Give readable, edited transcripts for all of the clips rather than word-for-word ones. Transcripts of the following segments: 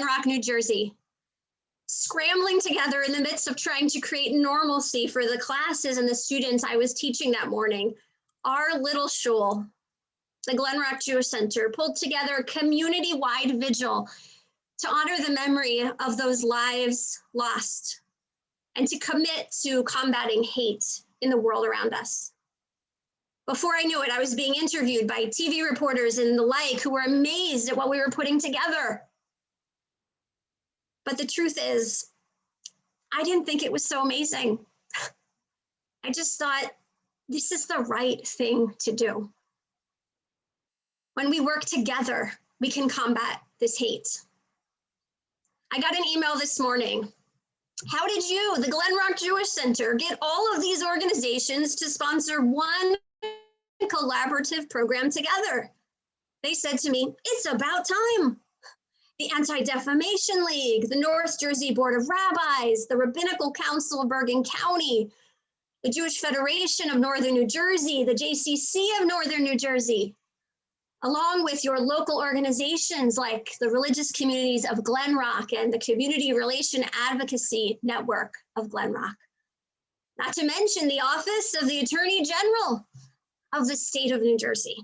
Rock, New Jersey, scrambling together in the midst of trying to create normalcy for the classes and the students I was teaching that morning. Our little shul, the Glen Rock Jewish Center, pulled together a community-wide vigil to honor the memory of those lives lost and to commit to combating hate in the world around us. Before I knew it, I was being interviewed by TV reporters and the like who were amazed at what we were putting together. But the truth is, I didn't think it was so amazing. I just thought, this is the right thing to do. When we work together, we can combat this hate. I got an email this morning. How did you, the Glen Rock Jewish Center, get all of these organizations to sponsor one collaborative program together? They said to me, it's about time. The Anti-Defamation League, the North Jersey Board of Rabbis, the Rabbinical Council of Bergen County, the Jewish Federation of Northern New Jersey, the JCC of Northern New Jersey, along with your local organizations like the Religious Communities of Glen Rock and the Community Relation Advocacy Network of Glen Rock. Not to mention the Office of the Attorney General of the state of New Jersey.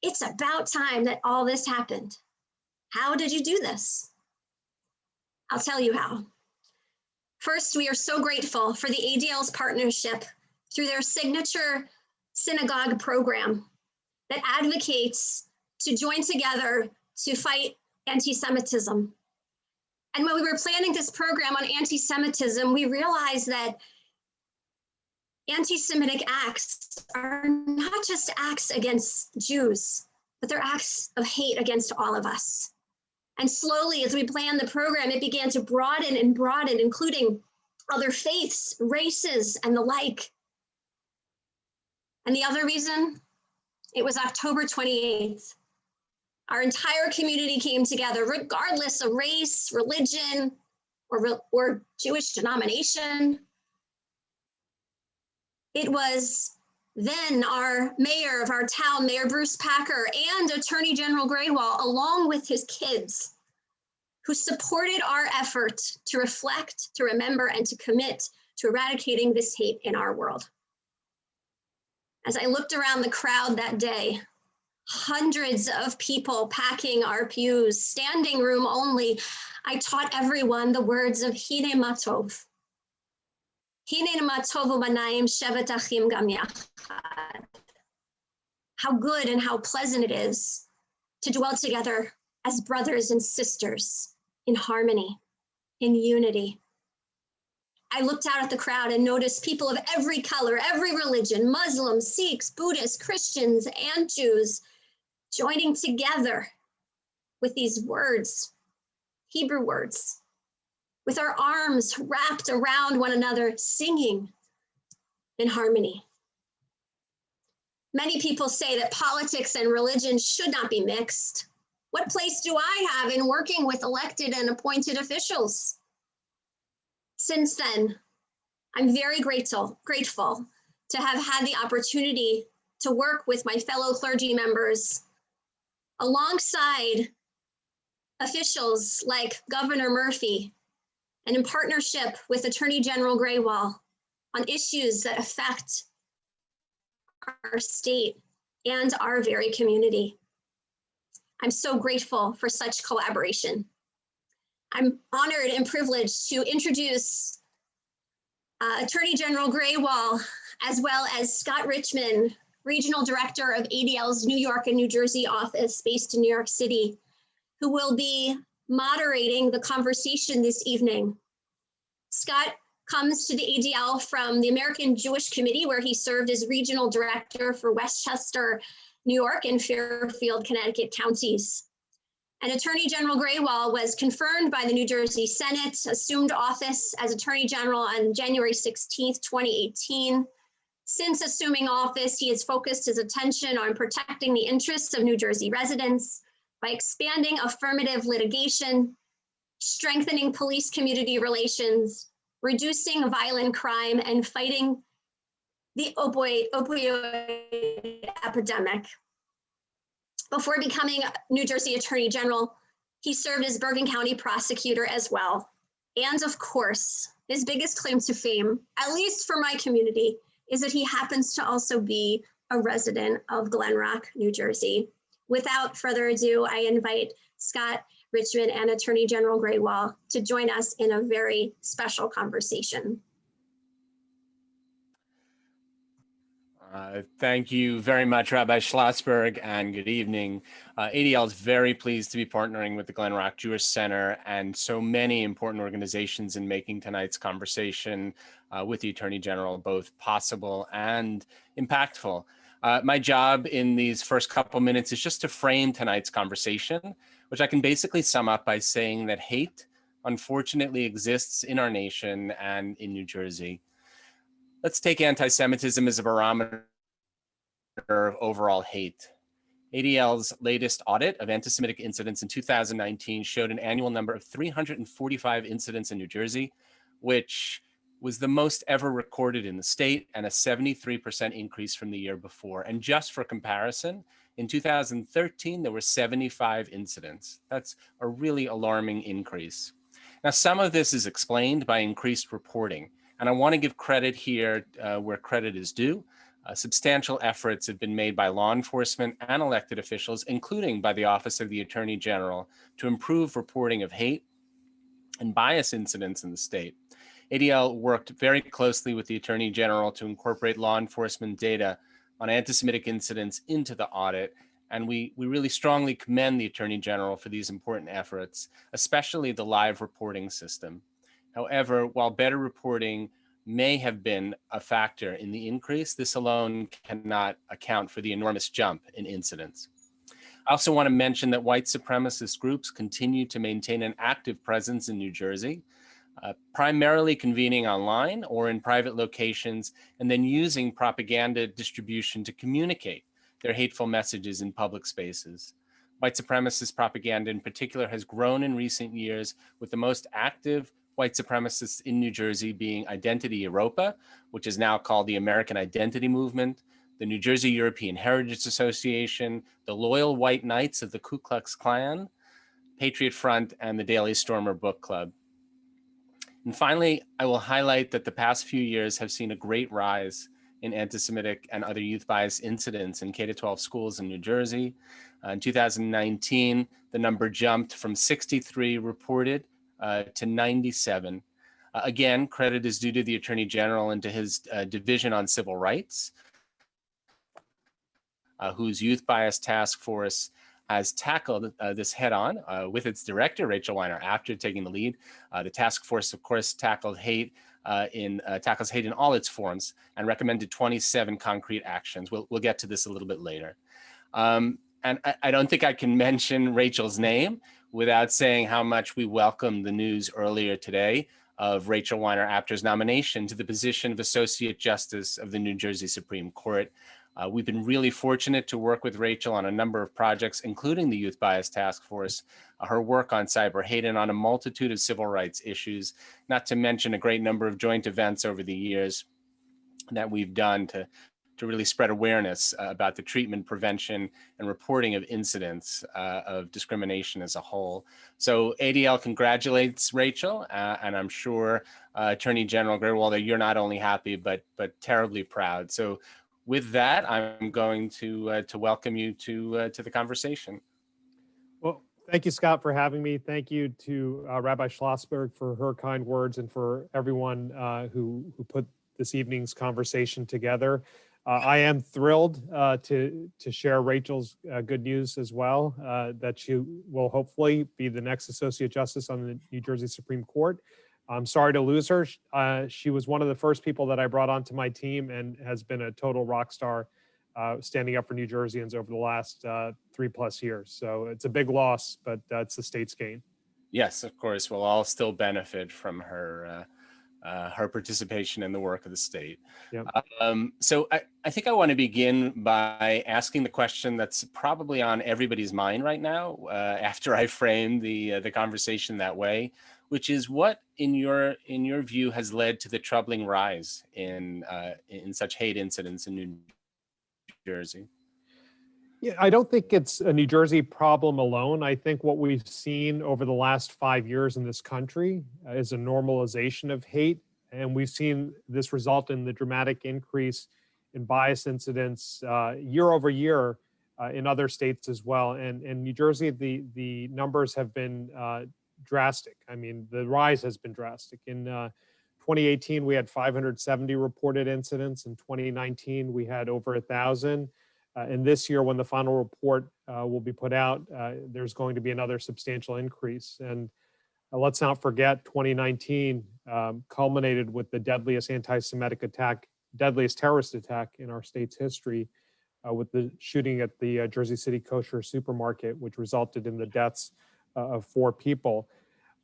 It's about time that all this happened. How did you do this? I'll tell you how. First, we are so grateful for the ADL's partnership through their signature Synagogue program that advocates to join together to fight anti-Semitism. And when we were planning this program on anti-Semitism, we realized that anti-Semitic acts are not just acts against Jews, but they're acts of hate against all of us. And slowly, as we planned the program, it began to broaden and broaden, including other faiths, races, and the like. And the other reason, it was October 28th. Our entire community came together, regardless of race, religion, or Jewish denomination. It was then our mayor of our town, Mayor Bruce Packer, and Attorney General Grewal, along with his kids, who supported our effort to reflect, to remember, and to commit to eradicating this hate in our world. As I looked around the crowd that day, hundreds of people packing our pews, standing room only, I taught everyone the words of Hine Matov. Hine Matov u'banayim shevet achim gam yachad. How good and how pleasant it is to dwell together as brothers and sisters in harmony, in unity. I looked out at the crowd and noticed people of every color, every religion, Muslims, Sikhs, Buddhists, Christians, and Jews joining together with these words, Hebrew words, with our arms wrapped around one another, singing in harmony. Many people say that politics and religion should not be mixed. What place do I have in working with elected and appointed officials? Since then, I'm very grateful to have had the opportunity to work with my fellow clergy members alongside officials like Governor Murphy and in partnership with Attorney General Grewal on issues that affect our state and our very community. I'm so grateful for such collaboration. I'm honored and privileged to introduce Attorney General Grewal, as well as Scott Richmond, Regional Director of ADL's New York and New Jersey office based in New York City, who will be moderating the conversation this evening. Scott comes to the ADL from the American Jewish Committee, where he served as Regional Director for Westchester, New York, and Fairfield, Connecticut counties. And Attorney General Grewal was confirmed by the New Jersey Senate, assumed office as Attorney General on January 16th, 2018. Since assuming office, he has focused his attention on protecting the interests of New Jersey residents by expanding affirmative litigation, strengthening police community relations, reducing violent crime, and fighting the opioid epidemic. Before becoming New Jersey Attorney General, He served as Bergen County prosecutor as well. And of course, his biggest claim to fame, at least for my community, is that he happens to also be a resident of Glen Rock, New Jersey. Without further ado, I invite Scott Richmond and Attorney General Grewal to join us in a very special conversation. Thank you very much, Rabbi Schlossberg, and good evening. ADL is very pleased to be partnering with the Glen Rock Jewish Center and so many important organizations in making tonight's conversation with the Attorney General both possible and impactful. My job in these first couple minutes is just to frame tonight's conversation, which I can basically sum up by saying that hate unfortunately exists in our nation and in New Jersey. Let's take anti-Semitism as a barometer of overall hate. ADL's latest audit of anti-Semitic incidents in 2019 showed an annual number of 345 incidents in New Jersey, which was the most ever recorded in the state and a 73% increase from the year before. And just for comparison, in 2013, there were 75 incidents. That's a really alarming increase. Now, some of this is explained by increased reporting. And I want to give credit here where credit is due. Substantial efforts have been made by law enforcement and elected officials, including by the Office of the Attorney General, to improve reporting of hate and bias incidents in the state. ADL worked very closely with the Attorney General to incorporate law enforcement data on anti-Semitic incidents into the audit. And we really strongly commend the Attorney General for these important efforts, especially the live reporting system. However, while better reporting may have been a factor in the increase, this alone cannot account for the enormous jump in incidents. I also want to mention that white supremacist groups continue to maintain an active presence in New Jersey, primarily convening online or in private locations, and then using propaganda distribution to communicate their hateful messages in public spaces. White supremacist propaganda in particular has grown in recent years, with the most active white supremacists in New Jersey being Identity Europa, which is now called the American Identity Movement, the New Jersey European Heritage Association, the Loyal White Knights of the Ku Klux Klan, Patriot Front, and the Daily Stormer Book Club. And finally, I will highlight that the past few years have seen a great rise in anti-Semitic and other youth bias incidents in K-12 schools in New Jersey. In 2019, the number jumped from 63 reported to 97. Again, credit is due to the Attorney General and to his Division on Civil Rights, whose Youth Bias Task Force has tackled this head-on with its director, Rachel Weiner, after taking the lead. The task force, of course, tackles hate in all its forms and recommended 27 concrete actions. We'll get to this a little bit later. And I don't think I can mention Rachel's name without saying how much we welcome the news earlier today of Rachel Weiner Apter's nomination to the position of Associate Justice of the New Jersey Supreme Court. We've been really fortunate to work with Rachel on a number of projects, including the Youth Bias Task Force, her work on cyber hate, and on a multitude of civil rights issues, not to mention a great number of joint events over the years that we've done to really spread awareness about the treatment, prevention, and reporting of incidents of discrimination as a whole. So ADL congratulates Rachel, and I'm sure Attorney General Grewal that you're not only happy, but terribly proud. So with that, I'm going to welcome you to the conversation. Well, thank you, Scott, for having me. Thank you to Rabbi Schlossberg for her kind words and for everyone who put this evening's conversation together. I am thrilled to share Rachel's good news as well, that she will hopefully be the next Associate Justice on the New Jersey Supreme Court. I'm sorry to lose her. She was one of the first people that I brought onto my team and has been a total rock star standing up for New Jerseyans over the last 3+ years. So it's a big loss, but it's the state's gain. Yes, of course. We'll all still benefit from her participation in the work of the state. Yep. So I think I want to begin by asking the question that's probably on everybody's mind right now after I frame the conversation that way, which is what, in your view, has led to the troubling rise in such hate incidents in New Jersey? Yeah, I don't think it's a New Jersey problem alone. I think what we've seen over the last 5 years in this country is a normalization of hate. And we've seen this result in the dramatic increase in bias incidents year over year in other states as well. And in New Jersey, the numbers have been drastic. I mean, the rise has been drastic. In 2018, we had 570 reported incidents. In 2019, we had over 1,000. And this year, when the final report will be put out, there's going to be another substantial increase. And let's not forget, 2019 culminated with the deadliest anti-Semitic attack, deadliest terrorist attack in our state's history, with the shooting at the Jersey City kosher supermarket, which resulted in the deaths of 4 people.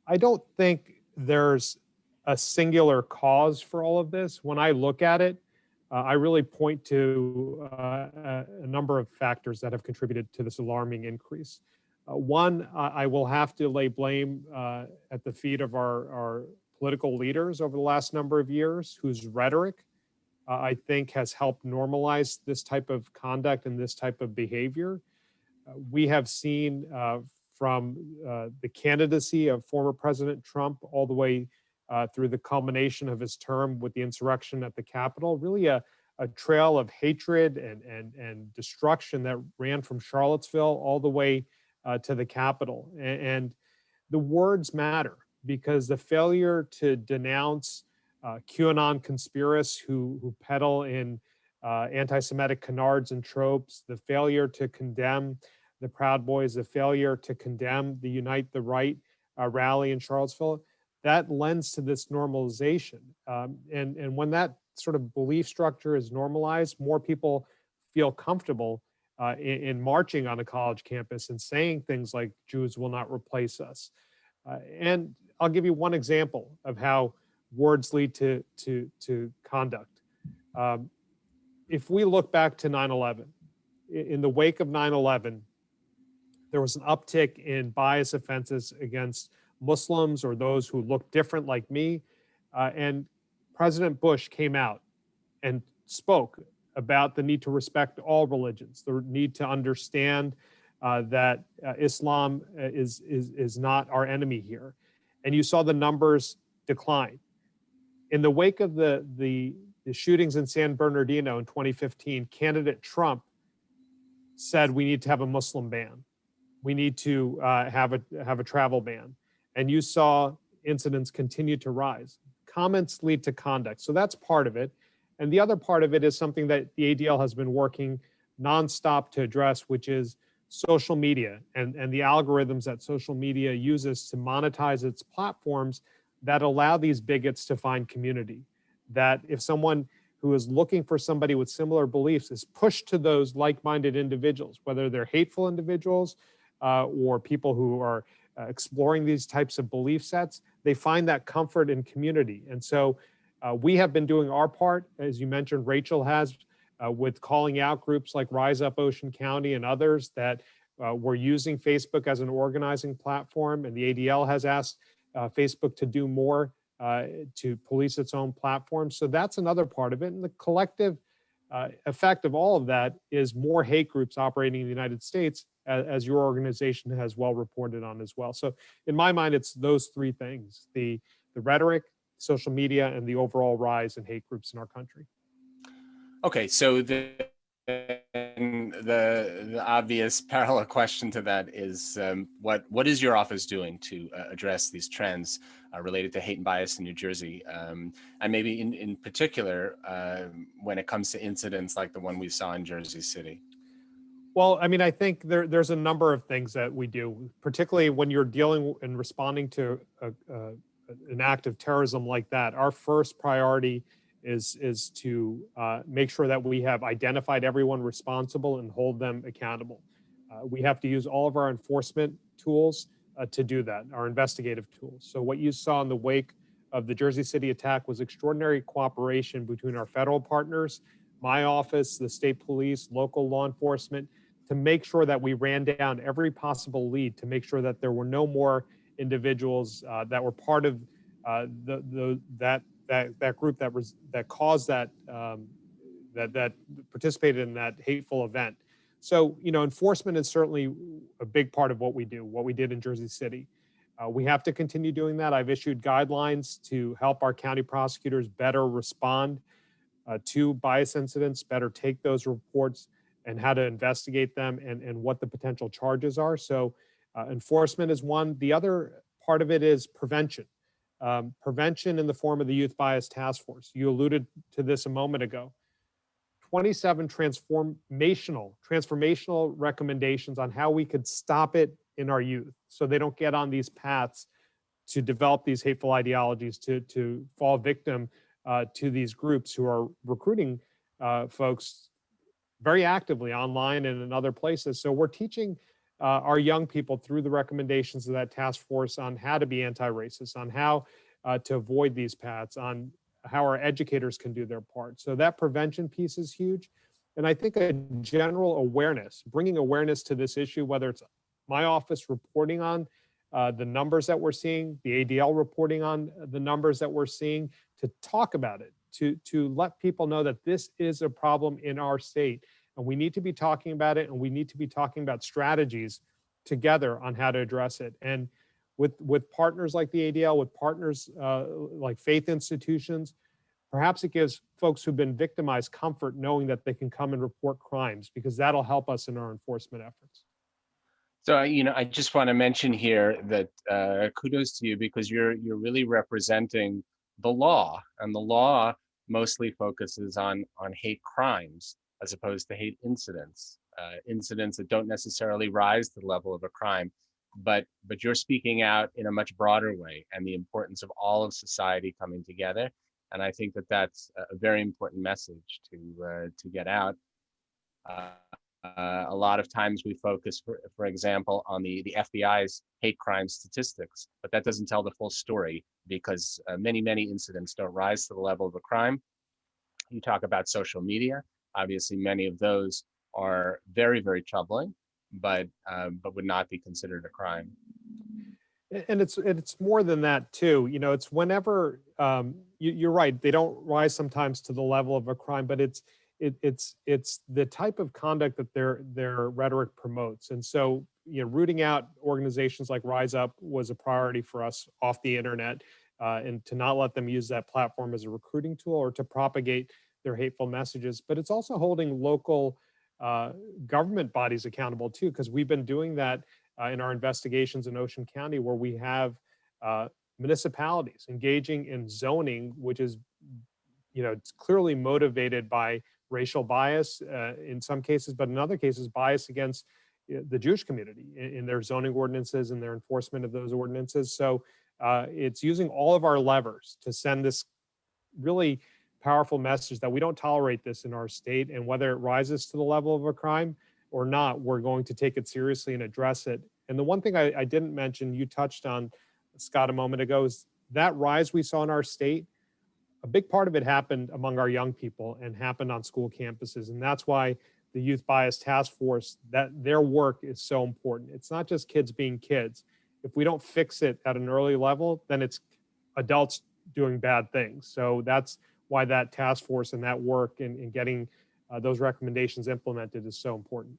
I don't think there's a singular cause for all of this. When I look at it, I really point to a number of factors that have contributed to this alarming increase. One, I will have to lay blame at the feet of our political leaders over the last number of years, whose rhetoric I think has helped normalize this type of conduct and this type of behavior. We have seen from the candidacy of former President Trump all the way through the culmination of his term with the insurrection at the Capitol, really a trail of hatred and destruction that ran from Charlottesville all the way to the Capitol. And the words matter, because the failure to denounce QAnon conspiracists who peddle in anti-Semitic canards and tropes, the failure to condemn the Proud Boys, the failure to condemn the Unite the Right rally in Charlottesville, that lends to this normalization. And when that sort of belief structure is normalized, more people feel comfortable in marching on a college campus and saying things like, Jews will not replace us. And I'll give you one example of how words lead to conduct. If we look back to 9/11, in the wake of 9/11, there was an uptick in bias offenses against Muslims or those who look different like me. And President Bush came out and spoke about the need to respect all religions, the need to understand that Islam is not our enemy here. And you saw the numbers decline. In the wake of the shootings in San Bernardino in 2015, candidate Trump said we need to have a Muslim ban. We need to have a travel ban. And you saw incidents continue to rise. Comments lead to conduct. So that's part of it. And the other part of it is something that the ADL has been working nonstop to address, which is social media and the algorithms that social media uses to monetize its platforms that allow these bigots to find community. That if someone who is looking for somebody with similar beliefs is pushed to those like-minded individuals, whether they're hateful individuals or people who are exploring these types of belief sets, they find that comfort in community. And so we have been doing our part, as you mentioned, Rachel has, with calling out groups like Rise Up Ocean County and others that were using Facebook as an organizing platform. And the ADL has asked Facebook to do more to police its own platform. So that's another part of it. And the collective effect of all of that is more hate groups operating in the United States, as your organization has well reported on as well. So in my mind, it's those 3 things: the rhetoric, social media, and the overall rise in hate groups in our country. Okay, so the obvious parallel question to that is what is your office doing to address these trends related to hate and bias in New Jersey, and maybe in particular when it comes to incidents like the one we saw in Jersey City? Well, I mean, I think there's a number of things that we do, particularly when you're dealing and responding to an act of terrorism like that. Our first priority is to make sure that we have identified everyone responsible and hold them accountable. We have to use all of our enforcement tools to do that, our investigative tools. So what you saw in the wake of the Jersey City attack was extraordinary cooperation between our federal partners, my office, the state police, local law enforcement, to make sure that we ran down every possible lead, to make sure that there were no more individuals that were part of that group that caused that participated in that hateful event. So, enforcement is certainly a big part of what we do, what we did in Jersey City. We have to continue doing that. I've issued guidelines to help our county prosecutors better respond to bias incidents, better take those reports and how to investigate them and what the potential charges are. So enforcement is one. The other part of it is prevention. Prevention in the form of the Youth Bias Task Force. You alluded to this a moment ago. 27 transformational recommendations on how we could stop it in our youth so they don't get on these paths to develop these hateful ideologies, to fall victim to these groups who are recruiting folks very actively online and in other places. So we're teaching our young people through the recommendations of that task force on how to be anti-racist, on how to avoid these paths, on how our educators can do their part. So that prevention piece is huge. And I think a general awareness, bringing awareness to this issue, whether it's my office reporting on the numbers that we're seeing, the ADL reporting on the numbers that we're seeing, to talk about it, to let people know that this is a problem in our state. And we need to be talking about it, and we need to be talking about strategies together on how to address it. And with partners like the ADL, with partners like faith institutions, perhaps it gives folks who've been victimized comfort knowing that they can come and report crimes, because that'll help us in our enforcement efforts. So, I just want to mention here that kudos to you, because you're really representing the law, and the law mostly focuses on hate crimes as opposed to hate incidents, incidents that don't necessarily rise to the level of a crime. But you're speaking out in a much broader way, and the importance of all of society coming together. And I think that that's a very important message to get out. A lot of times we focus, for example, on the FBI's hate crime statistics, but that doesn't tell the full story, because many incidents don't rise to the level of a crime. You talk about social media. Obviously, many of those are very troubling, but would not be considered a crime. And it's more than that too. It's whenever you're right, they don't rise sometimes to the level of a crime, but it's the type of conduct that their rhetoric promotes. And so, rooting out organizations like Rise Up was a priority for us off the internet, and to not let them use that platform as a recruiting tool or to propagate their hateful messages. But it's also holding local government bodies accountable too, because we've been doing that in our investigations in Ocean County, where we have municipalities engaging in zoning, which is, it's clearly motivated by racial bias in some cases, but in other cases, bias against the Jewish community in their zoning ordinances and their enforcement of those ordinances. So it's using all of our levers to send this really powerful message that we don't tolerate this in our state, and whether it rises to the level of a crime or not, we're going to take it seriously and address it. And the one thing I didn't mention, you touched on, Scott, a moment ago, is that rise we saw in our state. A big part of it happened among our young people and happened on school campuses. And that's why the Youth Bias Task Force, that their work is so important. It's not just kids being kids. If we don't fix it at an early level, then it's adults doing bad things. So that's why that task force and that work in getting those recommendations implemented is so important.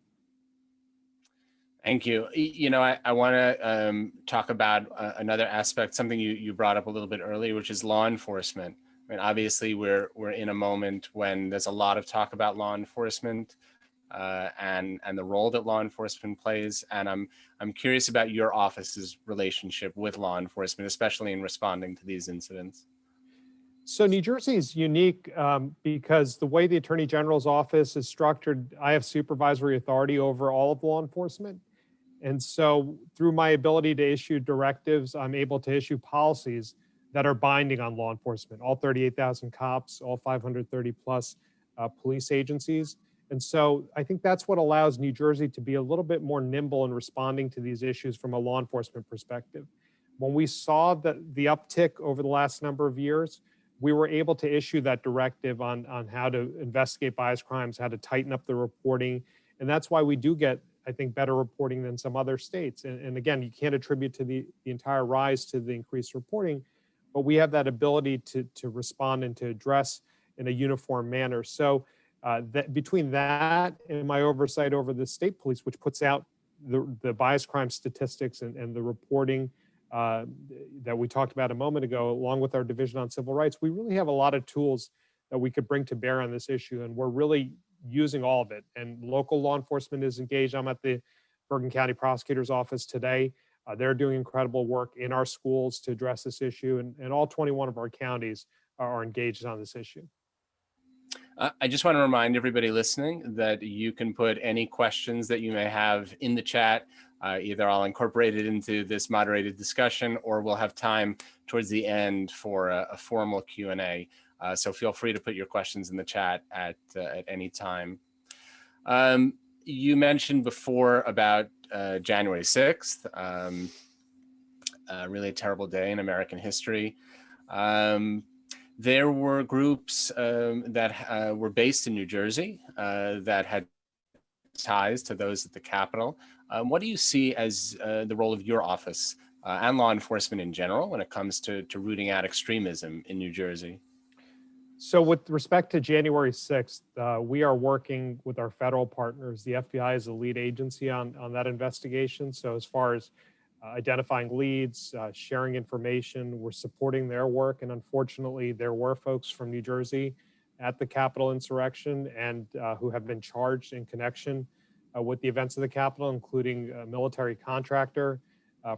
Thank you. I want to talk about another aspect, something you brought up a little bit earlier, which is law enforcement. I mean, obviously, we're in a moment when there's a lot of talk about law enforcement and the role that law enforcement plays. And I'm curious about your office's relationship with law enforcement, especially in responding to these incidents. So New Jersey is unique because the way the Attorney General's office is structured, I have supervisory authority over all of law enforcement. And so through my ability to issue directives, I'm able to issue policies that are binding on law enforcement, all 38,000 cops, all 530 plus police agencies. And so I think that's what allows New Jersey to be a little bit more nimble in responding to these issues from a law enforcement perspective. When we saw the uptick over the last number of years, we were able to issue that directive on how to investigate bias crimes, how to tighten up the reporting. And that's why we do get, I think, better reporting than some other states. And again, you can't attribute to the entire rise to the increased reporting, but we have that ability to respond and to address in a uniform manner. So That between that and my oversight over the state police, which puts out the bias crime statistics and the reporting that we talked about a moment ago, along with our Division on Civil Rights, we really have a lot of tools that we could bring to bear on this issue, and we're really using all of it. And local law enforcement is engaged. I'm at the Bergen County Prosecutor's Office today. They're doing incredible work in our schools to address this issue, and all 21 of our counties are engaged on this issue. I just want to remind everybody listening that you can put any questions that you may have in the chat. Either I'll incorporate it into this moderated discussion, or we'll have time towards the end for a formal Q&A. So feel free to put your questions in the chat at any time. You mentioned before about January 6th, really a terrible day in American history. There were groups that were based in New Jersey that had ties to those at the Capitol. What do you see as the role of your office and law enforcement in general when it comes to rooting out extremism in New Jersey? So with respect to January 6th, we are working with our federal partners. The FBI is the lead agency on that investigation. So as far as identifying leads, sharing information, we're supporting their work. And unfortunately, there were folks from New Jersey at the Capitol insurrection and who have been charged in connection with the events of the Capitol, including a military contractor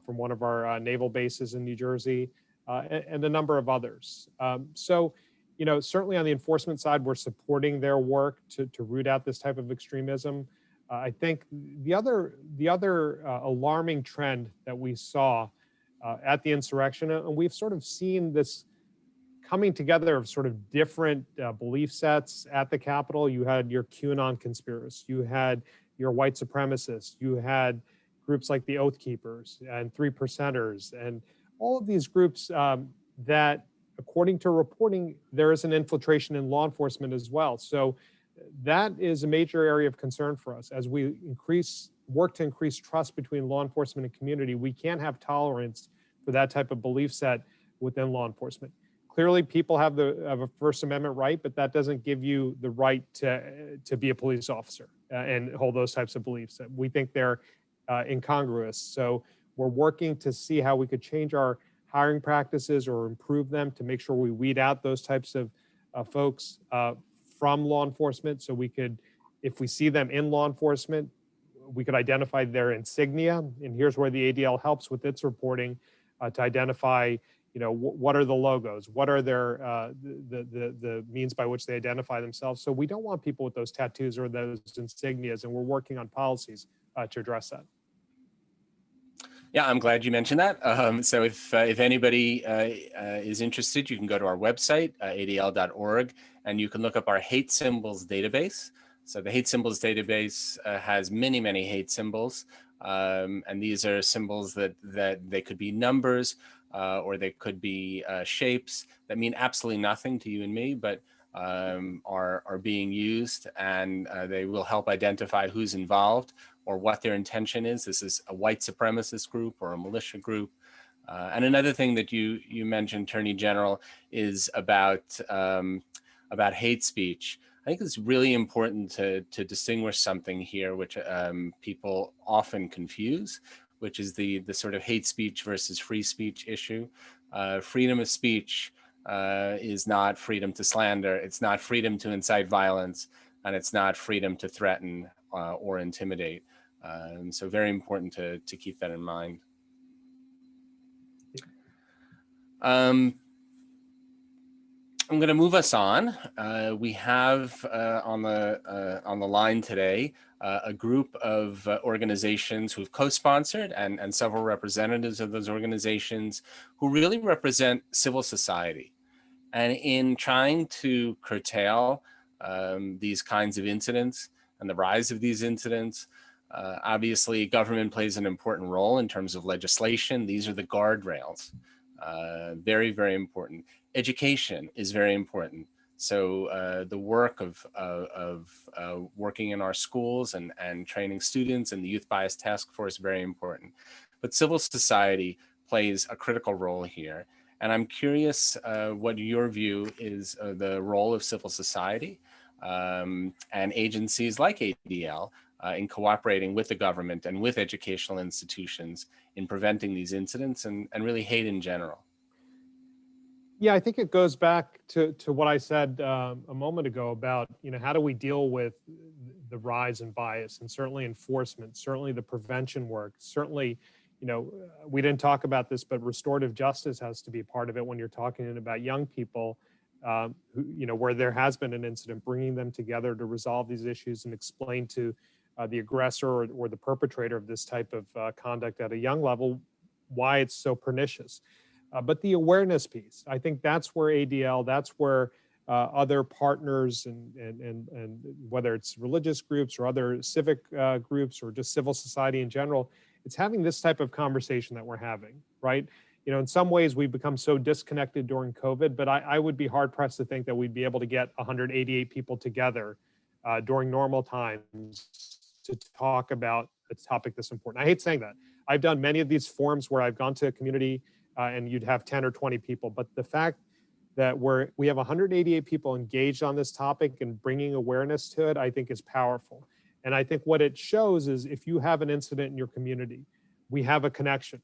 from one of our naval bases in New Jersey, and a number of others. So, you know, certainly on the enforcement side, we're supporting their work to root out this type of extremism. I think the other alarming trend that we saw at the insurrection, and we've sort of seen this coming together of sort of different belief sets at the Capitol. You had your QAnon conspiracists, you had your white supremacists, you had groups like the Oath Keepers and 3%ers, and all of these groups that, according to reporting, there is an infiltration in law enforcement as well. So that is a major area of concern for us. As we work to increase trust between law enforcement and community, we can't have tolerance for that type of belief set within law enforcement. Clearly, people have a First Amendment right, but that doesn't give you the right to be a police officer and hold those types of beliefs. We think they're incongruous. So we're working to see how we could change our hiring practices or improve them to make sure we weed out those types of folks from law enforcement. So we could, if we see them in law enforcement, we could identify their insignia. And here's where the ADL helps with its reporting to identify, you know, what are the logos, what are their the means by which they identify themselves. So we don't want people with those tattoos or those insignias, and we're working on policies to address that. Yeah, I'm glad you mentioned that. So if anybody is interested, you can go to our website, adl.org, and you can look up our hate symbols database. So the hate symbols database has many, many hate symbols. And these are symbols that they could be numbers or they could be shapes that mean absolutely nothing to you and me, but are being used, and they will help identify who's involved or what their intention is. This is a white supremacist group or a militia group. And another thing that you mentioned, Attorney General, is about hate speech. I think it's really important to distinguish something here, which people often confuse, which is the sort of hate speech versus free speech issue. Freedom of speech is not freedom to slander. It's not freedom to incite violence, and it's not freedom to threaten or intimidate. So very important to keep that in mind. I'm going to move us on. We have on the line today a group of organizations who've co-sponsored and several representatives of those organizations who really represent civil society. And in trying to curtail these kinds of incidents and the rise of these incidents, obviously government plays an important role in terms of legislation. These are the guardrails. Very, very important. Education is very important. So the work of working in our schools and training students and the Youth Bias Task Force is very important. But civil society plays a critical role here. And I'm curious what your view is of the role of civil society and agencies like ADL in cooperating with the government and with educational institutions in preventing these incidents and really hate in general. Yeah, I think it goes back to what I said a moment ago about, how do we deal with the rise in bias, and certainly enforcement, certainly the prevention work, certainly, we didn't talk about this, but restorative justice has to be part of it when you're talking about young people, where there has been an incident, bringing them together to resolve these issues and explain to the aggressor or the perpetrator of this type of conduct at a young level why it's so pernicious. But the awareness piece, I think that's where ADL, that's where other partners and whether it's religious groups or other civic groups or just civil society in general, it's having this type of conversation that we're having, right? In some ways we've become so disconnected during COVID, but I would be hard pressed to think that we'd be able to get 188 people together during normal times to talk about a topic this important. I hate saying that. I've done many of these forums where I've gone to a community and you'd have 10 or 20 people, but the fact that we have 188 people engaged on this topic and bringing awareness to it, I think is powerful. And I think what it shows is if you have an incident in your community, we have a connection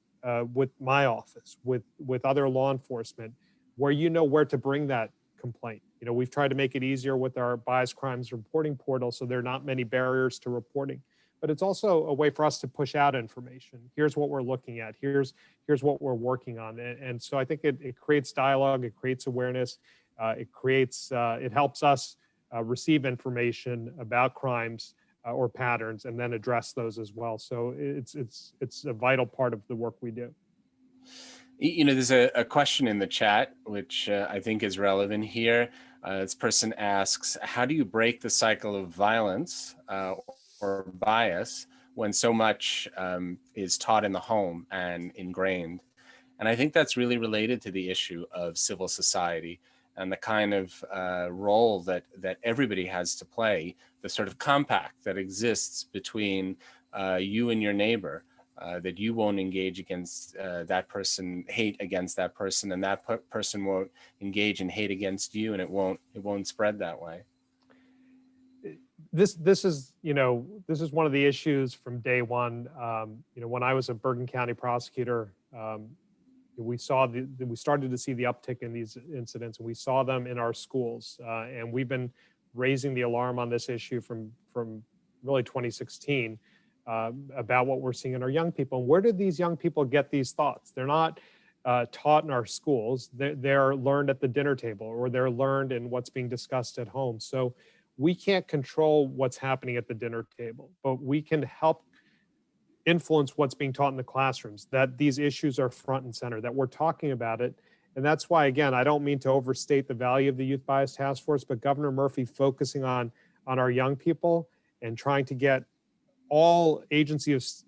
with my office, with other law enforcement, where you know where to bring that complaint. We've tried to make it easier with our bias crimes reporting portal, so there are not many barriers to reporting. But it's also a way for us to push out information. Here's what we're looking at. Here's what we're working on. And so I think it creates dialogue, it creates awareness, it helps us receive information about crimes or patterns and then address those as well. So it's a vital part of the work we do. There's a question in the chat, which I think is relevant here. This person asks, how do you break the cycle of violence or bias when so much is taught in the home and ingrained? And I think that's really related to the issue of civil society and the kind of role that everybody has to play, the sort of compact that exists between you and your neighbor, that you won't engage against that person, hate against that person, and that person won't engage in hate against you, and it won't spread that way. This is one of the issues from day one. When I was a Bergen County prosecutor, we started to see the uptick in these incidents, and we saw them in our schools. And we've been raising the alarm on this issue from really 2016 about what we're seeing in our young people. And where did these young people get these thoughts? They're not taught in our schools. They're learned at the dinner table, or they're learned in what's being discussed at home. So we can't control what's happening at the dinner table, but we can help influence what's being taught in the classrooms, that these issues are front and center, that we're talking about it. And that's why, again, I don't mean to overstate the value of the Youth Bias Task Force, but Governor Murphy focusing on our young people and trying to get all agencies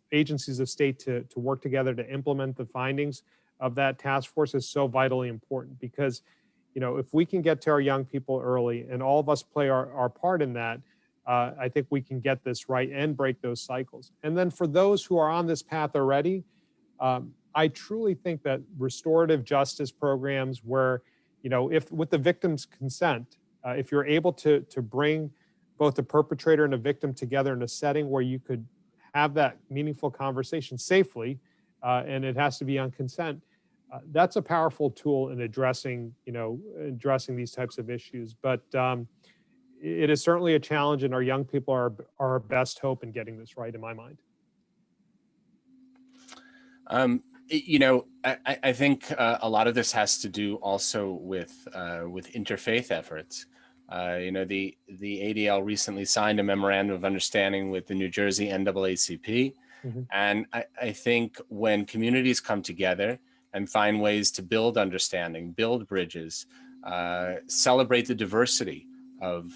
of state to work together to implement the findings of that task force is so vitally important. Because if we can get to our young people early and all of us play our part in that, I think we can get this right and break those cycles. And then for those who are on this path already, I truly think that restorative justice programs where, if with the victim's consent, if you're able to bring both the perpetrator and a victim together in a setting where you could have that meaningful conversation safely, and it has to be on consent, that's a powerful tool in addressing these types of issues. But it is certainly a challenge, and our young people are our best hope in getting this right, in my mind. I think a lot of this has to do also with interfaith efforts. The ADL recently signed a memorandum of understanding with the New Jersey NAACP. Mm-hmm. And I think when communities come together and find ways to build understanding, build bridges, celebrate the diversity of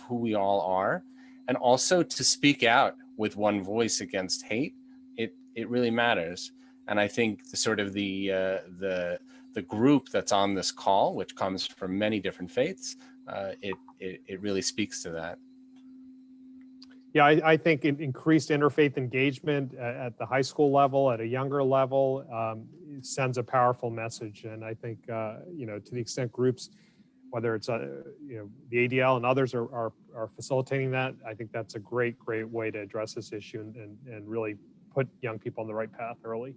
who we all are, and also to speak out with one voice against hate, it really matters. And I think the group that's on this call, which comes from many different faiths, it really speaks to that. Yeah, I think increased interfaith engagement at the high school level, at a younger level, sends a powerful message. And I think, to the extent groups whether it's the ADL and others are facilitating that. I think that's a great way to address this issue and really put young people on the right path early.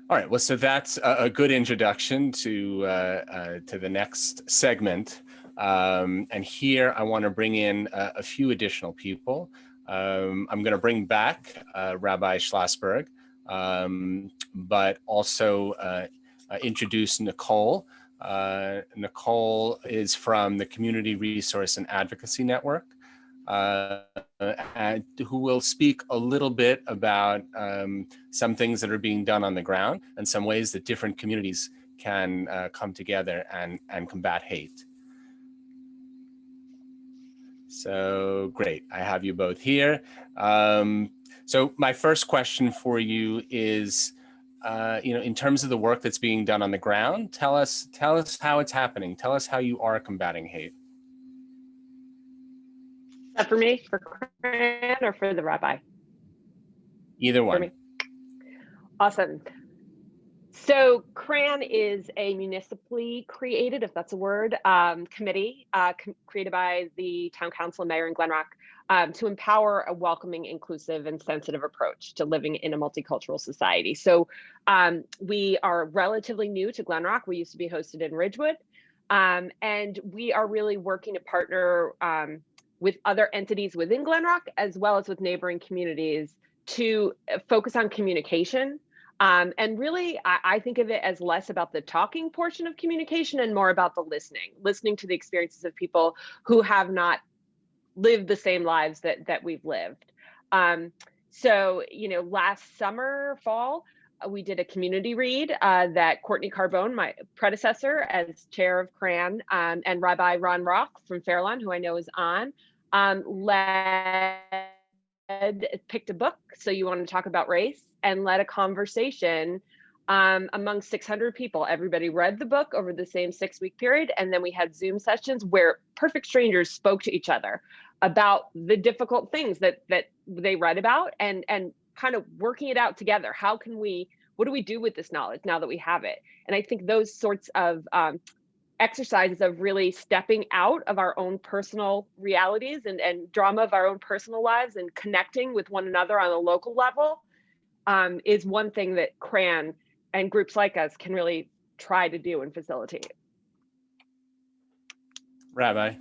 All right, well, so that's a good introduction to the next segment. And here I want to bring in a few additional people. I'm going to bring back Rabbi Schlossberg, but also introduce Nicole. Nicole is from the Community Resource and Advocacy Network, and who will speak a little bit about some things that are being done on the ground and some ways that different communities can come together and combat hate. So great, I have you both here. So my first question for you is, in terms of the work that's being done on the ground, tell us how it's happening. Tell us how you are combating hate. Is that for me, for Cran, or for the rabbi? Either one. For me. Awesome. So Cran is a municipally created, if that's a word, committee created by the town council and mayor in Glen Rock to empower a welcoming, inclusive, and sensitive approach to living in a multicultural society. So we are relatively new to Glen Rock. We used to be hosted in Ridgewood, and we are really working to partner with other entities within Glen Rock, as well as with neighboring communities, to focus on communication. And really, I think of it as less about the talking portion of communication and more about the listening to the experiences of people who have not lived the same lives that we've lived. So, last summer, fall, we did a community read that Courtney Carbone, my predecessor as chair of CRAN, and Rabbi Ron Rock from Fairlawn, who I know is on, picked a book, So You Want to Talk About Race, and led a conversation among 600 people. Everybody read the book over the same 6-week period, and then we had Zoom sessions where perfect strangers spoke to each other about the difficult things that they read about, and kind of working it out together. What do we do with this knowledge now that we have it? And I think those sorts of exercises of really stepping out of our own personal realities and drama of our own personal lives and connecting with one another on a local level is one thing that CRAN and groups like us can really try to do and facilitate. Rabbi.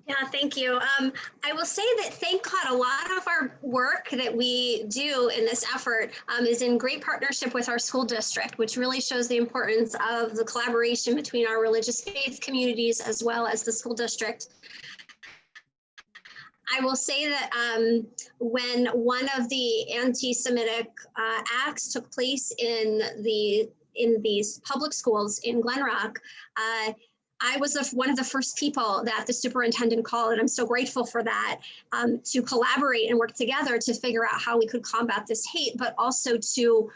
Yeah, thank you. I will say that, thank God, a lot of our work that we do in this effort is in great partnership with our school district, which really shows the importance of the collaboration between our religious faith communities as well as the school district. I will say that when one of the anti-Semitic acts took place in these public schools in Glen Rock, I was one of the first people that the superintendent called, and I'm so grateful for that, to collaborate and work together to figure out how we could combat this hate, but also to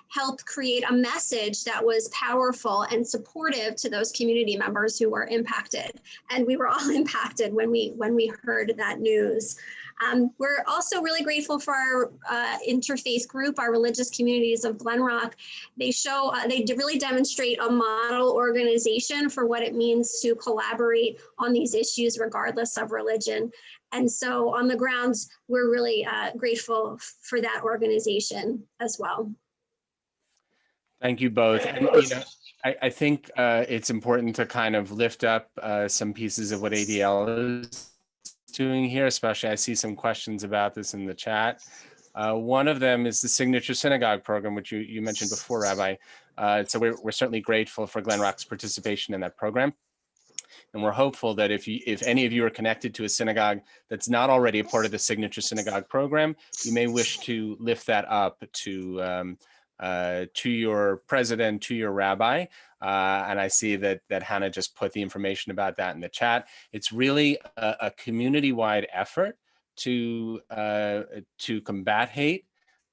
help create a message that was powerful and supportive to those community members who were impacted. And we were all impacted when we heard that news. We're also really grateful for our interfaith group, our religious communities of Glen Rock. They really demonstrate a model organization for what it means to collaborate on these issues regardless of religion. And so on the ground, we're really grateful for that organization as well. Thank you both. And, I think it's important to kind of lift up some pieces of what ADL is doing here, especially I see some questions about this in the chat. One of them is the Signature Synagogue program, which you mentioned before, Rabbi. So we're certainly grateful for Glen Rock's participation in that program. And we're hopeful that if any of you are connected to a synagogue that's not already a part of the Signature Synagogue program, you may wish to lift that up to your president, to your rabbi. And I see that Hannah just put the information about that in the chat. It's really a community-wide effort to combat hate,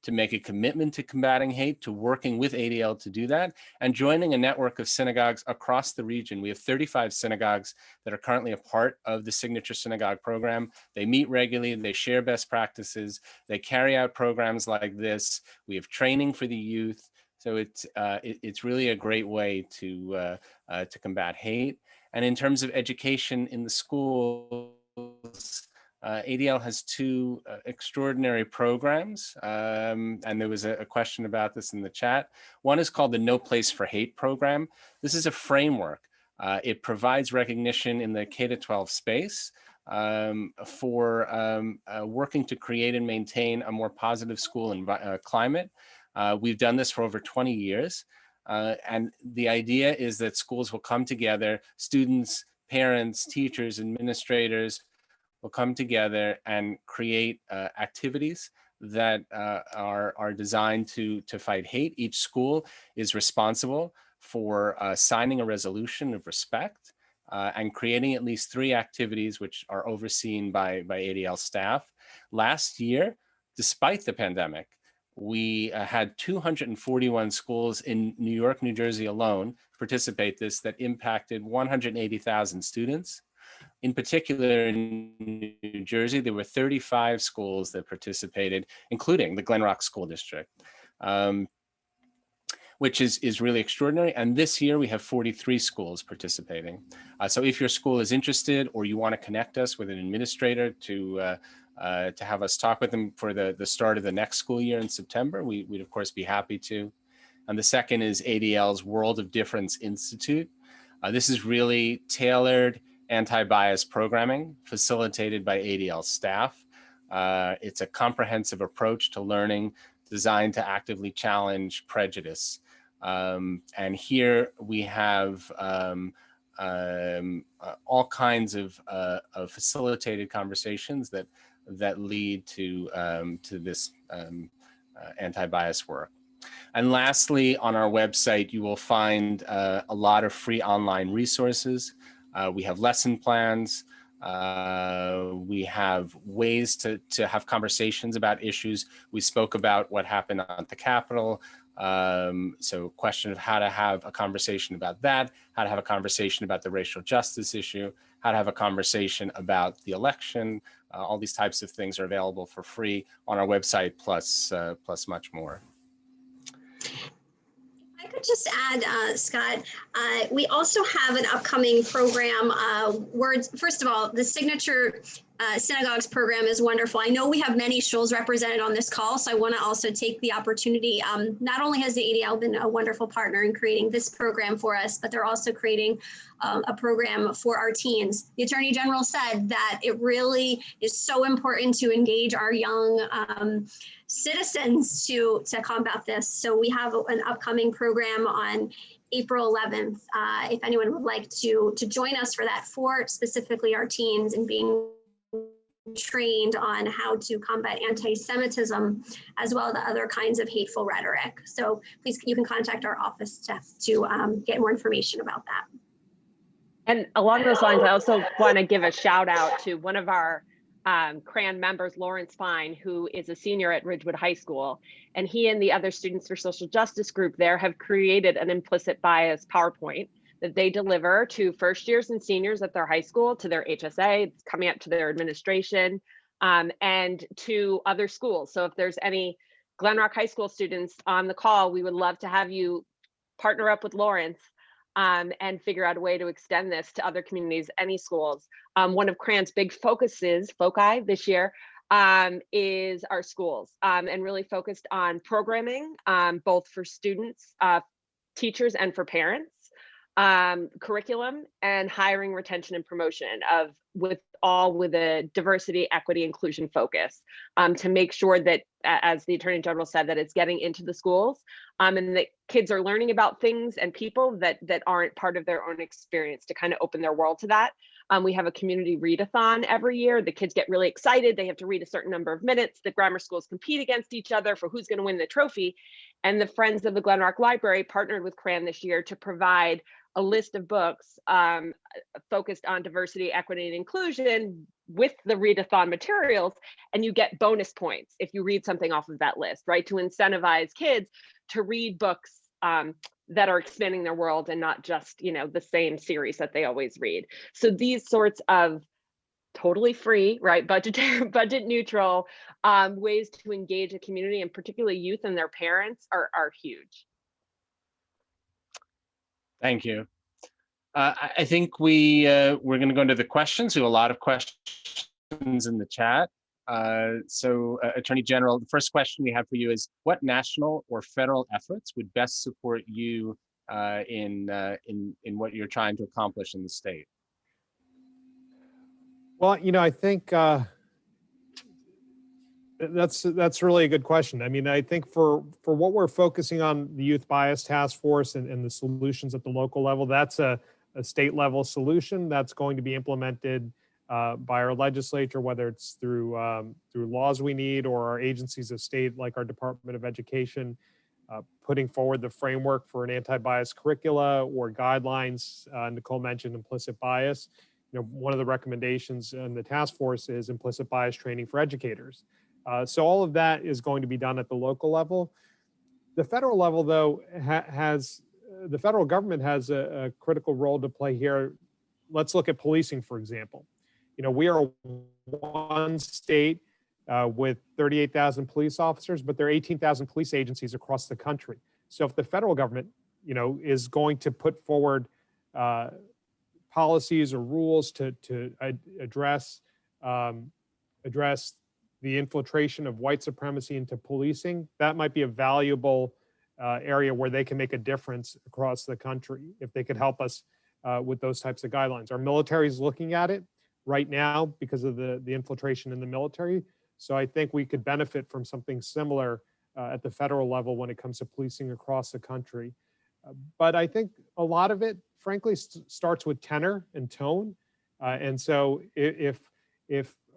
to make a commitment to combating hate, to working with ADL to do that, and joining a network of synagogues across the region. We have 35 synagogues that are currently a part of the Signature Synagogue program. They meet regularly, they share best practices, they carry out programs like this. We have training for the youth. So it's really a great way to combat hate. And in terms of education in the schools, ADL has two extraordinary programs, and there was a question about this in the chat. One is called the No Place for Hate program. This is a framework. It provides recognition in the K-12 space for working to create and maintain a more positive school climate. We've done this for over 20 years. And the idea is that schools will come together, students, parents, teachers, administrators will come together and create activities that are designed to fight hate. Each school is responsible for signing a resolution of respect and creating at least 3 activities which are overseen by ADL staff. Last year, despite the pandemic, we had 241 schools in New York, New Jersey alone participate this that impacted 180,000 students. In particular, in New Jersey, there were 35 schools that participated, including the Glen Rock School District, which is really extraordinary. And this year we have 43 schools participating. So if your school is interested or you want to connect us with an administrator to have us talk with them for the start of the next school year in September, we'd of course be happy to. And the second is ADL's World of Difference Institute. This is really tailored anti-bias programming facilitated by ADL staff. It's a comprehensive approach to learning designed to actively challenge prejudice. And here we have all kinds of facilitated conversations that lead to this anti-bias work. And lastly, on our website, you will find a lot of free online resources. We have lesson plans. We have ways to have conversations about issues. We spoke about what happened at the Capitol. So question of how to have a conversation about that, how to have a conversation about the racial justice issue, how to have a conversation about the election. All these types of things are available for free on our website, plus much more. I could just add, Scott, we also have an upcoming program. First of all, the Signature Synagogues program is wonderful. I know we have many shuls represented on this call, so I want to also take the opportunity. Not only has the ADL been a wonderful partner in creating this program for us, but they're also creating a program for our teens. The Attorney General said that it really is so important to engage our young citizens to combat this. So we have an upcoming program on April 11th. If anyone would like to join us for that, for specifically our teens and being trained on how to combat anti-Semitism, as well as other kinds of hateful rhetoric. So please, you can contact our office to get more information about that. And along those lines, I also want to give a shout out to one of our CRAN members, Lawrence Fine, who is a senior at Ridgewood High School. And he and the other Students for Social Justice group there have created an implicit bias PowerPoint that they deliver to first years and seniors at their high school, to their HSA, it's coming up to their administration, and to other schools. So if there's any Glen Rock High School students on the call, we would love to have you partner up with Lawrence and figure out a way to extend this to other communities, any schools. One of CRAN's big foci this year is our schools, and really focused on programming, both for students, teachers, and for parents, curriculum, and hiring, retention, and promotion with a diversity, equity, inclusion focus, to make sure that, as the Attorney General said, that it's getting into the schools, and that kids are learning about things and people that aren't part of their own experience, to kind of open their world to that. We have a community readathon every year. The kids get really excited. They have to read a certain number of minutes. The grammar schools compete against each other for who's going to win the trophy. And the Friends of the Glen Rock Library partnered with CRAN this year to provide a list of books focused on diversity, equity, and inclusion with the readathon materials, and you get bonus points if you read something off of that list, right? To incentivize kids to read books that are expanding their world and not just, the same series that they always read. So these sorts of totally free, right, budget neutral ways to engage a community, and particularly youth and their parents, are huge. Thank you. I think we're going to go into the questions. We have a lot of questions in the chat. So, Attorney General, the first question we have for you is: what national or federal efforts would best support you in what you're trying to accomplish in the state? Well, I think that's really a good question. I mean, I think for what we're focusing on, the Youth Bias Task Force and the solutions at the local level, that's a state level solution that's going to be implemented by our legislature, whether it's through laws we need or our agencies of state like our Department of Education, putting forward the framework for an anti-bias curricula or guidelines. Nicole mentioned implicit bias. One of the recommendations in the task force is implicit bias training for educators. So all of that is going to be done at the local level. The federal level, though, the federal government has a critical role to play here. Let's look at policing, for example. We are one state with 38,000 police officers, but there are 18,000 police agencies across the country. So if the federal government, is going to put forward policies or rules to address the infiltration of white supremacy into policing, that might be a valuable area where they can make a difference across the country if they could help us with those types of guidelines. Our military is looking at it right now because of the infiltration in the military. So I think we could benefit from something similar at the federal level when it comes to policing across the country. But I think a lot of it, frankly, starts with tenor and tone. And so if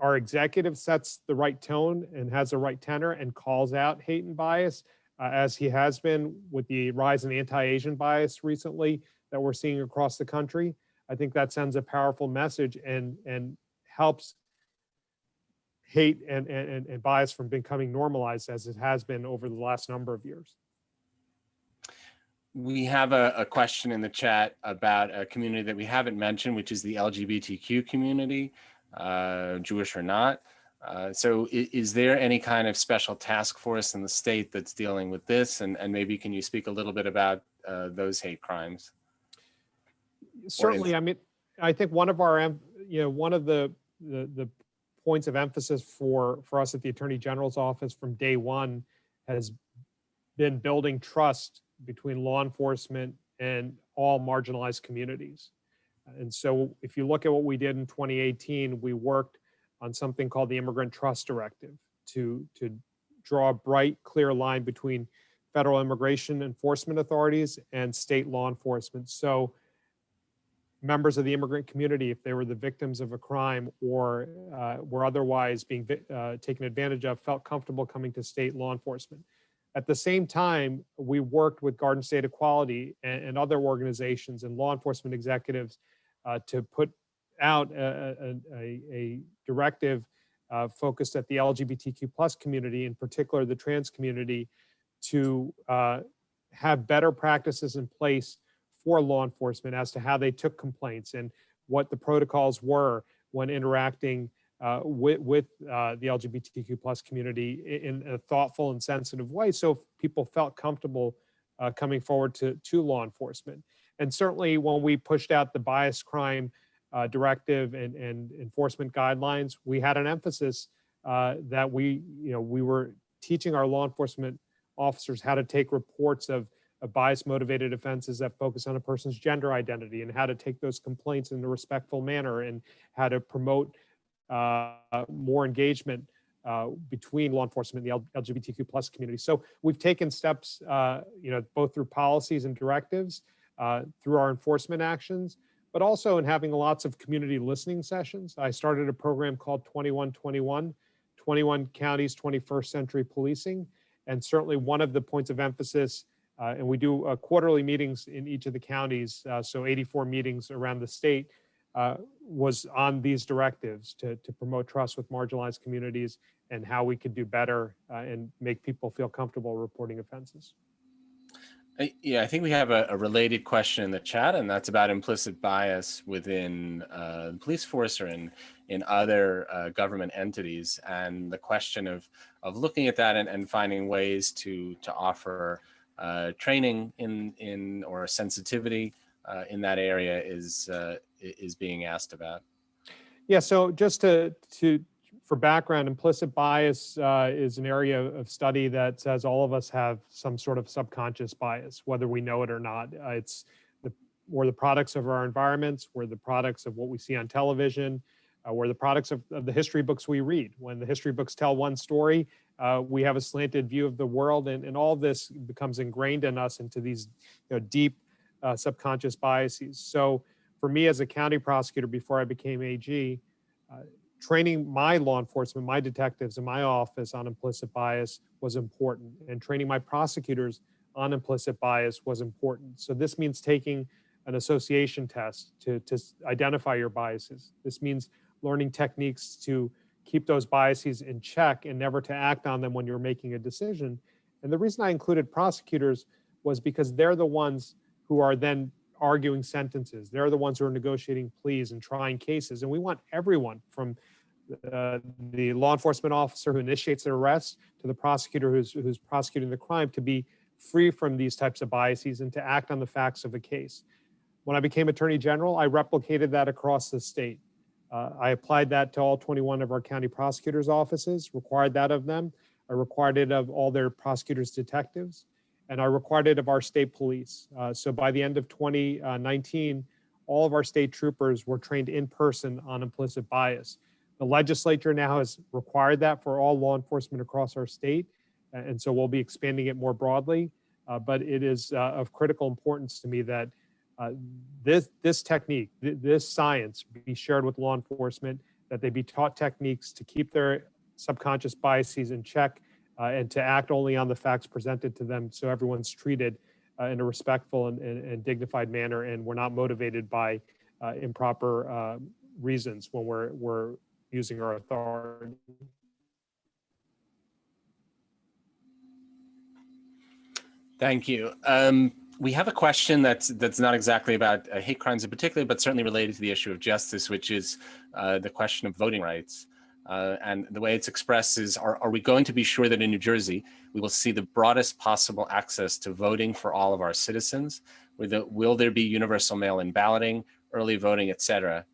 our executive sets the right tone and has the right tenor and calls out hate and bias, as he has been with the rise in anti-Asian bias recently that we're seeing across the country, I think that sends a powerful message and helps hate and bias from becoming normalized as it has been over the last number of years. We have a question in the chat about a community that we haven't mentioned, which is the LGBTQ community, Jewish or not. So is there any kind of special task force in the state that's dealing with this? And maybe can you speak a little bit about those hate crimes? Certainly. I mean, I think one of our, one of the points of emphasis for us at the Attorney General's office from day one has been building trust between law enforcement and all marginalized communities. And so if you look at what we did in 2018, we worked on something called the Immigrant Trust Directive to draw a bright, clear line between federal immigration enforcement authorities and state law enforcement. So members of the immigrant community, if they were the victims of a crime or were otherwise being taken advantage of, felt comfortable coming to state law enforcement. At the same time, we worked with Garden State Equality and other organizations and law enforcement executives to put out a directive focused at the LGBTQ plus community, in particular the trans community, to have better practices in place for law enforcement as to how they took complaints and what the protocols were when interacting with the LGBTQ plus community in a thoughtful and sensitive way, so people felt comfortable coming forward to law enforcement. And certainly when we pushed out the bias crime directive and enforcement guidelines, we had an emphasis that we were teaching our law enforcement officers how to take reports of bias motivated offenses that focus on a person's gender identity and how to take those complaints in a respectful manner and how to promote more engagement between law enforcement and the LGBTQ plus community. So we've taken steps, both through policies and directives, through our enforcement actions, but also in having lots of community listening sessions. I started a program called 2121, 21 Counties, 21st Century Policing. And certainly one of the points of emphasis, and we do quarterly meetings in each of the counties, so 84 meetings around the state, was on these directives to promote trust with marginalized communities and how we could do better and make people feel comfortable reporting offenses. Yeah, I think we have a related question in the chat, and that's about implicit bias within the police force or in other government entities, and the question of looking at that and finding ways to offer training in or sensitivity in that area is being asked about. Yeah, so just for background, implicit bias is an area of study that says all of us have some sort of subconscious bias, whether we know it or not. We're the products of our environments, we're the products of what we see on television, we're the products of the history books we read. When the history books tell one story, we have a slanted view of the world, and all this becomes ingrained in us into these deep subconscious biases. So for me as a county prosecutor before I became AG, training my law enforcement, my detectives in my office on implicit bias was important, and training my prosecutors on implicit bias was important. So this means taking an association test to identify your biases. This means learning techniques to keep those biases in check and never to act on them when you're making a decision. And the reason I included prosecutors was because they're the ones who are then arguing sentences. They're the ones who are negotiating pleas and trying cases. And we want everyone from the law enforcement officer who initiates the arrest to the prosecutor who's prosecuting the crime to be free from these types of biases and to act on the facts of a case. When I became Attorney General, I replicated that across the state. I applied that to all 21 of our county prosecutors' offices, required that of them. I required it of all their prosecutors' detectives, and I required it of our state police. So by the end of 2019, all of our state troopers were trained in person on implicit bias. The legislature now has required that for all law enforcement across our state, and so we'll be expanding it more broadly. But it is of critical importance to me that this technique, this science be shared with law enforcement, that they be taught techniques to keep their subconscious biases in check and to act only on the facts presented to them so everyone's treated in a respectful and dignified manner, and we're not motivated by improper reasons when we're using our authority. Thank you. We have a question that's not exactly about hate crimes in particular, but certainly related to the issue of justice, which is the question of voting rights. And the way it's expressed is, are we going to be sure that in New Jersey, we will see the broadest possible access to voting for all of our citizens? Will there be universal mail-in balloting, early voting, et cetera?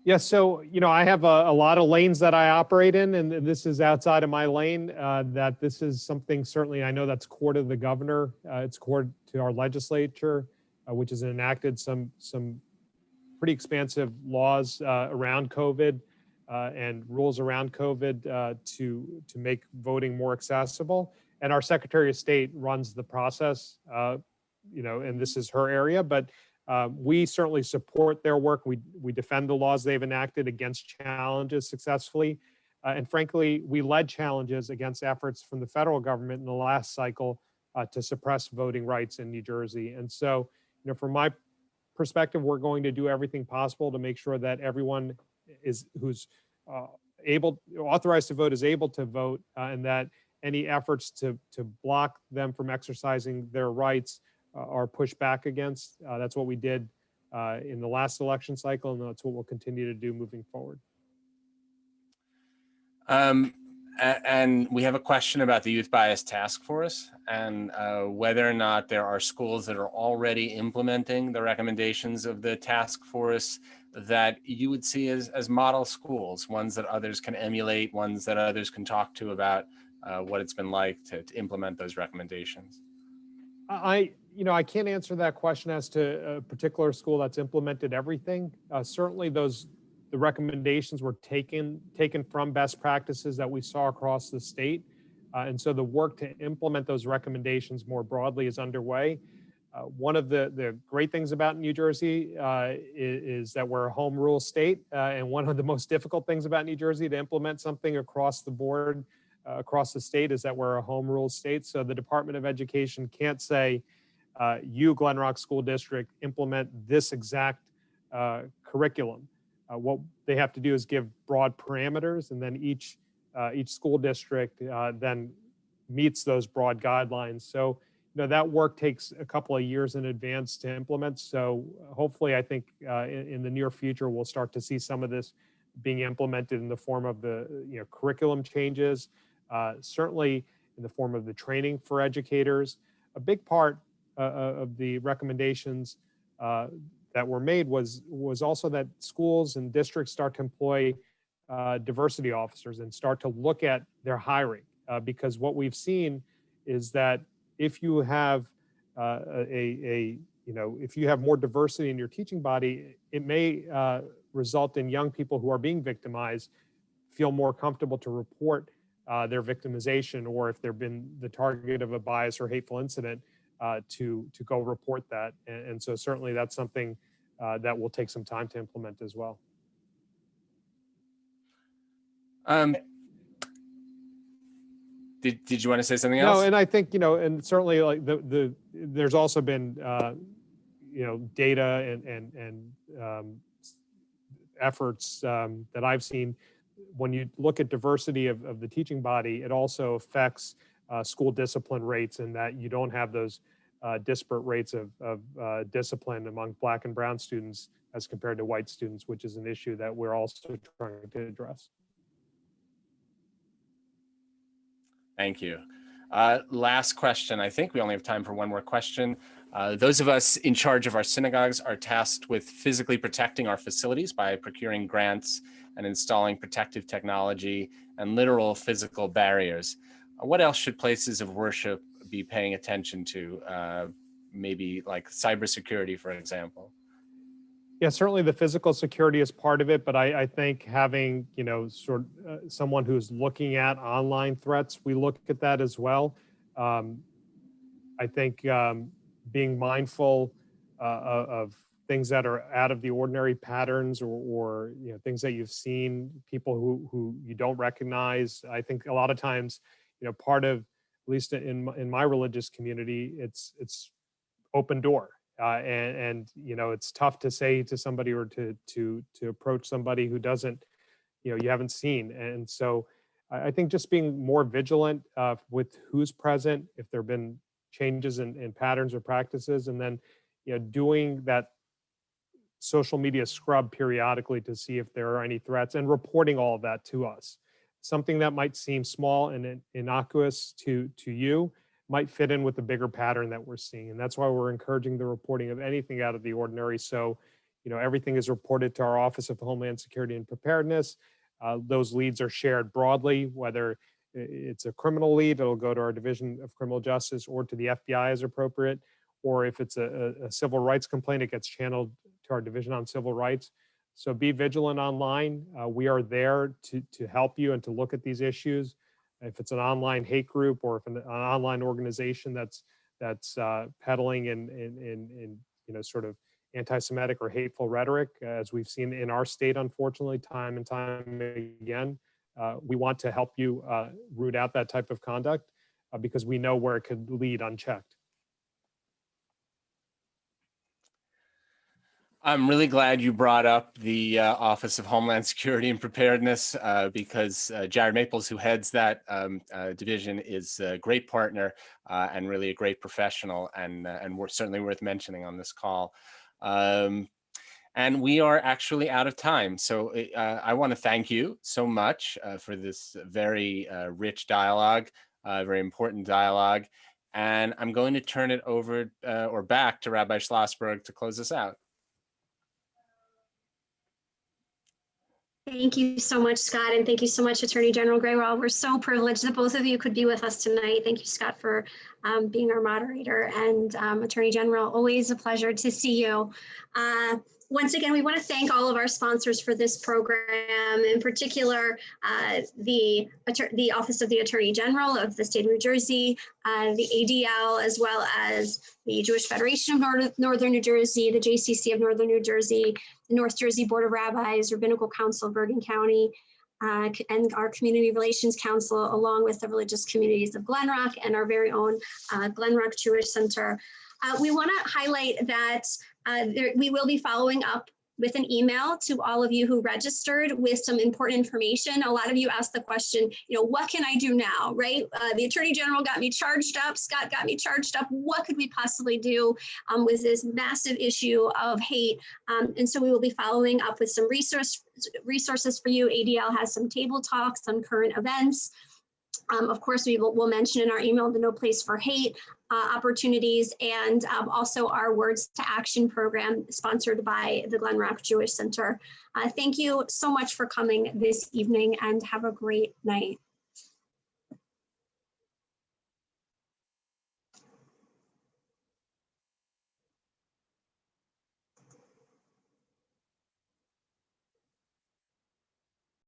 Yes, so, I have a lot of lanes that I operate in, and this is outside of my lane, that this is something certainly I know that's core to the governor. It's core to our legislature, which has enacted some pretty expansive laws around COVID and rules around COVID to make voting more accessible. And our Secretary of State runs the process, and this is her area, but we certainly support their work. We defend the laws they've enacted against challenges successfully. And frankly, we led challenges against efforts from the federal government in the last cycle to suppress voting rights in New Jersey. And so, from my perspective, we're going to do everything possible to make sure that everyone who's authorized to vote is able to vote, and that any efforts to block them from exercising their rights are pushed back against. That's what we did in the last election cycle, and that's what we'll continue to do moving forward. And we have a question about the Youth Bias Task Force and whether or not there are schools that are already implementing the recommendations of the task force that you would see as model schools, ones that others can emulate, ones that others can talk to about what it's been like to implement those recommendations. I can't answer that question as to a particular school that's implemented everything. Certainly the recommendations were taken from best practices that we saw across the state. And so the work to implement those recommendations more broadly is underway. One of the great things about New Jersey is that we're a home rule state. And one of the most difficult things about New Jersey to implement something across the board, across the state, is that we're a home rule state. So the Department of Education can't say, you, Glen Rock School District, implement this exact curriculum. What they have to do is give broad parameters, and then each school district then meets those broad guidelines. So, that work takes a couple of years in advance to implement. So hopefully, I think in the near future, we'll start to see some of this being implemented in the form of the curriculum changes, certainly in the form of the training for educators. A big part of the recommendations that were made was also that schools and districts start to employ diversity officers and start to look at their hiring, because what we've seen is that if you have if you have more diversity in your teaching body, it may result in young people who are being victimized feel more comfortable to report their victimization, or if they've been the target of a bias or hateful incident, to go report that. And so certainly that's something that will take some time to implement as well. Did you want to say something else? No, and I think, and certainly like there's also been, data and efforts that I've seen. When you look at diversity of the teaching body, it also affects school discipline rates, and that you don't have those disparate rates of discipline among Black and Brown students as compared to white students, which is an issue that we're also trying to address. Thank you. Last question. I think we only have time for one more question. Those of us in charge of our synagogues are tasked with physically protecting our facilities by procuring grants and installing protective technology and literal physical barriers. What else should places of worship be paying attention to? Maybe like cybersecurity, for example. Yeah, certainly the physical security is part of it, but I think having, someone who's looking at online threats, we look at that as well. I think being mindful of things that are out of the ordinary patterns, or things that you've seen, people who you don't recognize. I think a lot of times, part of, at least in my religious community, it's open door. And it's tough to say to somebody, or to approach somebody who doesn't, you haven't seen. And so I think just being more vigilant with who's present, if there have been changes in patterns or practices, and then doing that social media scrub periodically to see if there are any threats, and reporting all of that to us. Something that might seem small and innocuous to you might fit in with the bigger pattern that we're seeing. And that's why we're encouraging the reporting of anything out of the ordinary. So, everything is reported to our Office of Homeland Security and Preparedness. Those leads are shared broadly, whether it's a criminal lead, it'll go to our Division of Criminal Justice or to the FBI as appropriate. Or if it's a civil rights complaint, it gets channeled to our Division on Civil Rights. So be vigilant online. We are there to help you and to look at these issues. If it's an online hate group, or if an online organization that's peddling in sort of anti-Semitic or hateful rhetoric, as we've seen in our state, unfortunately, time and time again, we want to help you root out that type of conduct because we know where it could lead unchecked. I'm really glad you brought up the Office of Homeland Security and Preparedness because Jared Maples, who heads that division, is a great partner and really a great professional, and we're certainly worth mentioning on this call. And we are actually out of time. So I want to thank you so much for this very rich dialogue, very important dialogue. And I'm going to turn it over or back to Rabbi Schlossberg to close us out. Thank you so much, Scott, and thank you so much, Attorney General Grewal. We're so privileged that both of you could be with us tonight. Thank you, Scott, for being our moderator, and Attorney General, always a pleasure to see you. Once again, we want to thank all of our sponsors for this program, in particular, the Office of the Attorney General of the State of New Jersey, the ADL, as well as the Jewish Federation of Northern New Jersey, the JCC of Northern New Jersey, the North Jersey Board of Rabbis, Rabbinical Council of Bergen County, and our Community Relations Council, along with the religious communities of Glen Rock and our very own Glen Rock Jewish Center. We want to highlight that we will be following up with an email to all of you who registered with some important information. A lot of you asked the question, what can I do now, right? The Attorney General got me charged up, Scott got me charged up. What could we possibly do with this massive issue of hate? And so we will be following up with some resources for you. ADL has some table talks on current events. Of course, we'll mention in our email the No Place for Hate opportunities, and also our Words to Action program sponsored by the Glen Rock Jewish Center. Thank you so much for coming this evening, and have a great night.